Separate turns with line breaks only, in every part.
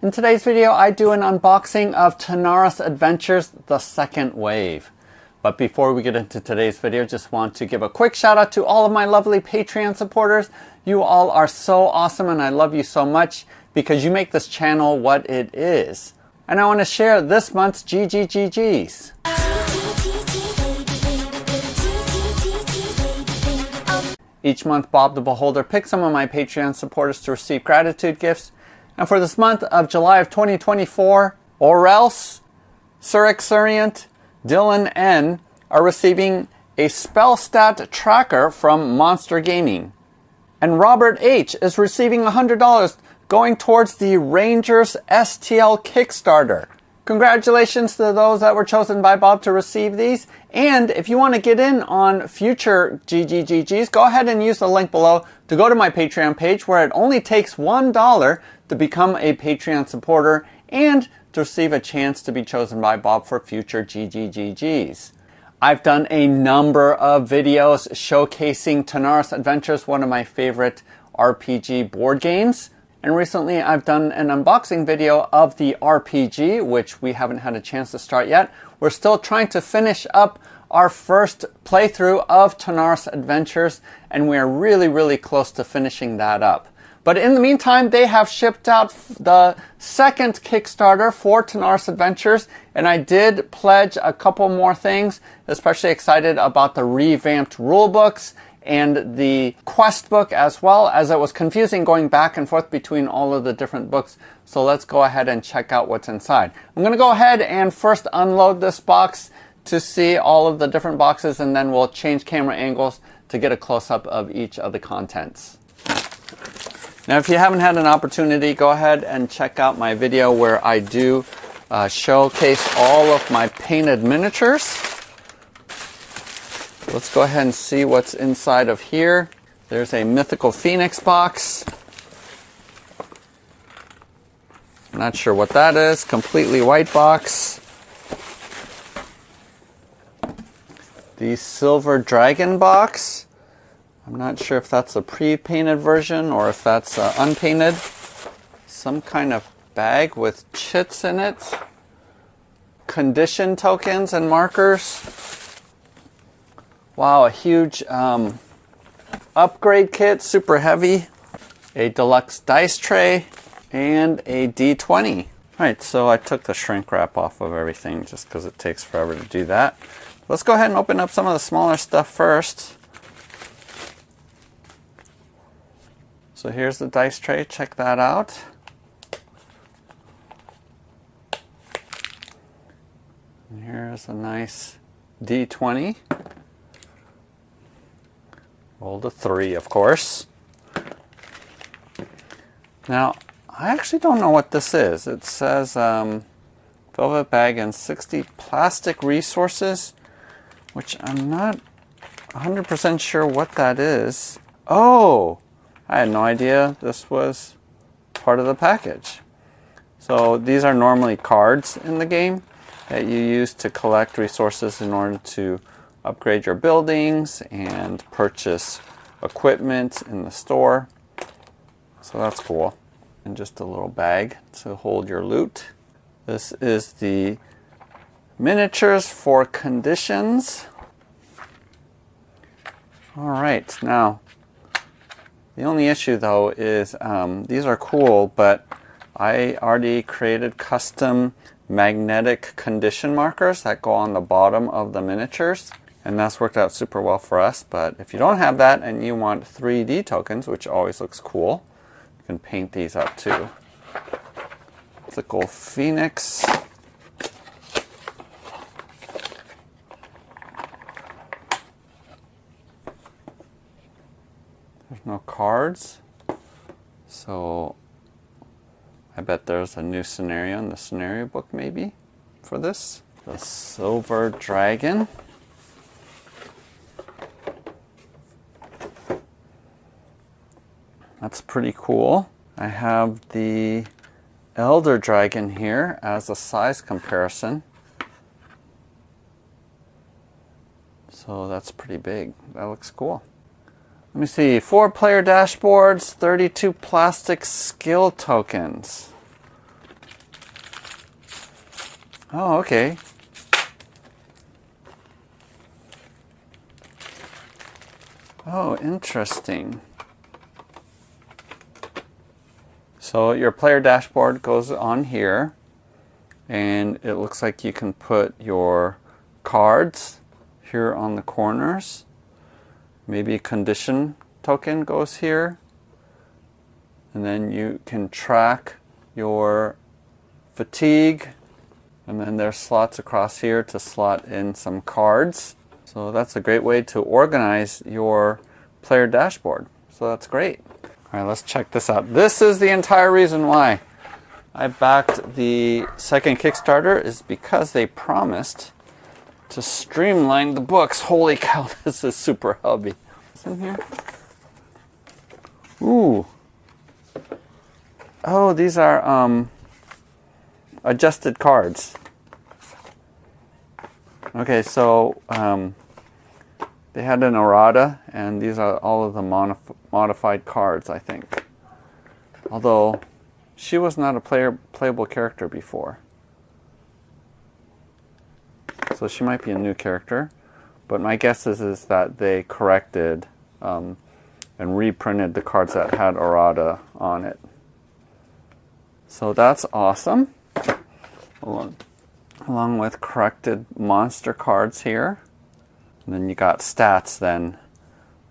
In today's video, I do an unboxing of Tanares Adventures, the second wave. But before we get into today's video, just want to give a quick shout out to all of my lovely Patreon supporters. You all are so awesome and I love you so much because you make this channel what it is. And I want to share this month's GGGGs. Each month, Bob the Beholder picks some of my Patreon supporters to receive gratitude gifts. And for this month of July of 2024, Orelse, Surixurient, Dylan N are receiving a spell stat tracker from Monster Gaming. And Robert H is receiving $100 going towards the Rangers STL Kickstarter. Congratulations to those that were chosen by Bob to receive these. And if you want to get in on future GGGGs, go ahead and use the link below to go to my Patreon page where it only takes $1 to become a Patreon supporter and to receive a chance to be chosen by Bob for future GGGGs. I've done a number of videos showcasing Tanares Adventures, one of my favorite RPG board games. And recently I've done an unboxing video of the RPG, which we haven't had a chance to start yet. We're still trying to finish up our first playthrough of Tanares Adventures, and we are really close to finishing that up. But in the meantime, they have shipped out the second Kickstarter for Tanares Adventures, and I did pledge a couple more things, especially excited about the revamped rulebooks and the quest book, as well as it was confusing going back and forth between all of the different books. So let's go ahead and check out what's inside. I'm going to go ahead and first unload this box to see all of the different boxes, and then we'll change camera angles to get a close-up of each of the contents. Now, if you haven't had an opportunity, go ahead and check out my video where I do showcase all of my painted miniatures. Let's go ahead and see what's inside of here. There's a Mythical Phoenix box. I'm not sure what that is. Completely white box. The Silver Dragon box. I'm not sure if that's a pre-painted version or if that's unpainted. Some kind of bag with chits in it. Condition tokens and markers. Wow, a huge upgrade kit, super heavy. A deluxe dice tray and a D20. Alright, so I took the shrink wrap off of everything just because it takes forever to do that. Let's go ahead and open up some of the smaller stuff first. So here's the dice tray, check that out. And here's a nice D20. Roll the 3, of course. Now, I actually don't know what this is. It says velvet bag and 60 plastic resources, which I'm not 100% sure what that is. Oh! I had no idea this was part of the package. So these are normally cards in the game that you use to collect resources in order to upgrade your buildings and purchase equipment in the store. So that's cool. And just a little bag to hold your loot. This is the miniatures for conditions. Alright, now the only issue though is these are cool, but I already created custom magnetic condition markers that go on the bottom of the miniatures, and that's worked out super well for us. But if you don't have that and you want 3D tokens, which always looks cool, you can paint these up too. Mythical Phoenix. There's no cards, so I bet there's a new scenario in the scenario book maybe for this. The Silver Dragon. That's pretty cool. I have the Elder Dragon here as a size comparison. So that's pretty big. That looks cool. Let me see, 4 player dashboards, 32 plastic skill tokens. Oh, okay. Oh, interesting. So your player dashboard goes on here, and it looks like you can put your cards here on the corners. Maybe a condition token goes here, and then you can track your fatigue, and then there's slots across here to slot in some cards. So that's a great way to organize your player dashboard. So that's great. All right, let's check this out. This is the entire reason why I backed the second Kickstarter, is because they promised to streamline the books. Holy cow, this is super heavy. What's in here? Ooh. Oh, these are adjusted cards. Okay, so they had an errata, and these are all of the modified cards, I think. Although, she was not a playable character before. So she might be a new character. But my guess is that they corrected and reprinted the cards that had errata on it. So that's awesome. Along with corrected monster cards here. And then you got stats then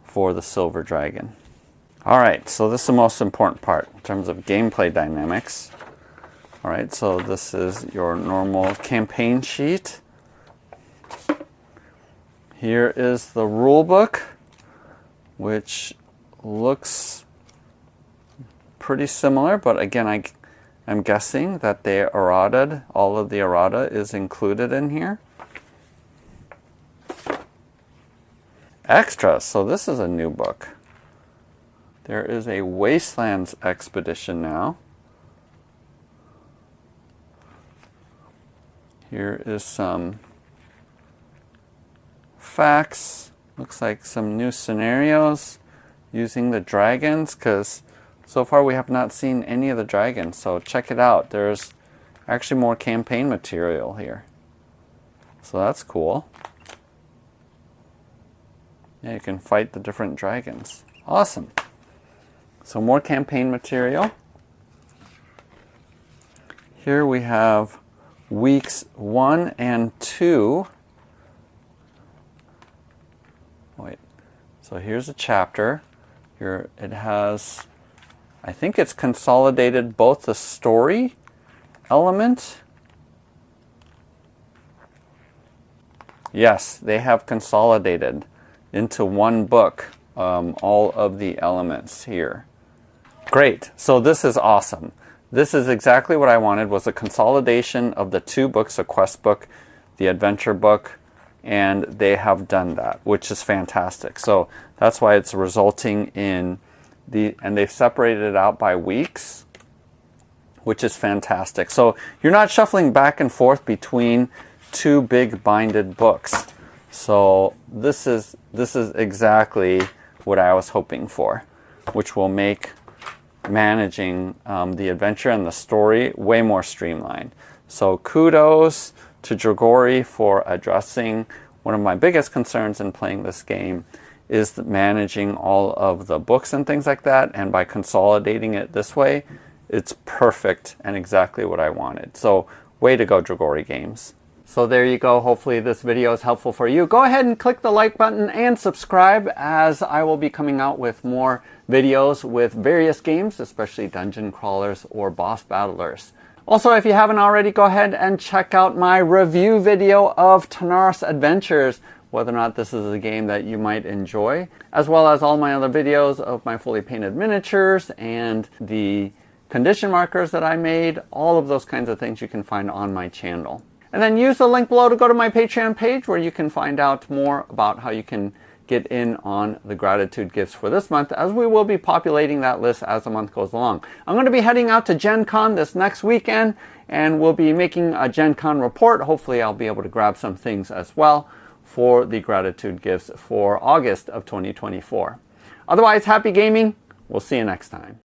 for the silver dragon. Alright, so this is the most important part in terms of gameplay dynamics. Alright, so this is your normal campaign sheet. Here is the rule book, which looks pretty similar, but again, I'm guessing that they errataed, all of the errata is included in here. Extras, so this is a new book. There is a Wastelands expedition now. Here is some facts. Looks like some new scenarios using the dragons, because so far we have not seen any of the dragons, so check it out. There's actually more campaign material here. So that's cool. Yeah, you can fight the different dragons. Awesome. So more campaign material. Here we have weeks 1 and 2. Wait. So here's a chapter. Here it has, I think it's consolidated both the story element. Yes, they have consolidated into one book all of the elements here. Great. So this is awesome. This is exactly what I wanted, was a consolidation of the two books, a quest book, the adventure book, and they have done that, which is fantastic. So that's why it's resulting in and they've separated it out by weeks, which is fantastic. So you're not shuffling back and forth between two big binded books. So this is exactly what I was hoping for, which will make managing the adventure and the story way more streamlined. So kudos to Dragori for addressing one of my biggest concerns in playing this game, is managing all of the books and things like that, and by consolidating it this way, it's perfect and exactly what I wanted. So way to go, Dragori Games. So there you go. Hopefully this video is helpful for you. Go ahead and click the like button and subscribe, as I will be coming out with more videos with various games, especially dungeon crawlers or boss battlers. Also, if you haven't already, go ahead and check out my review video of Tanares Adventures, whether or not this is a game that you might enjoy, as well as all my other videos of my fully painted miniatures and the condition markers that I made. All of those kinds of things you can find on my channel. And then use the link below to go to my Patreon page, where you can find out more about how you can get in on the gratitude gifts for this month, as we will be populating that list as the month goes along. I'm going to be heading out to Gen Con this next weekend, and we'll be making a Gen Con report. Hopefully I'll be able to grab some things as well for the gratitude gifts for August of 2024. Otherwise, happy gaming. We'll see you next time.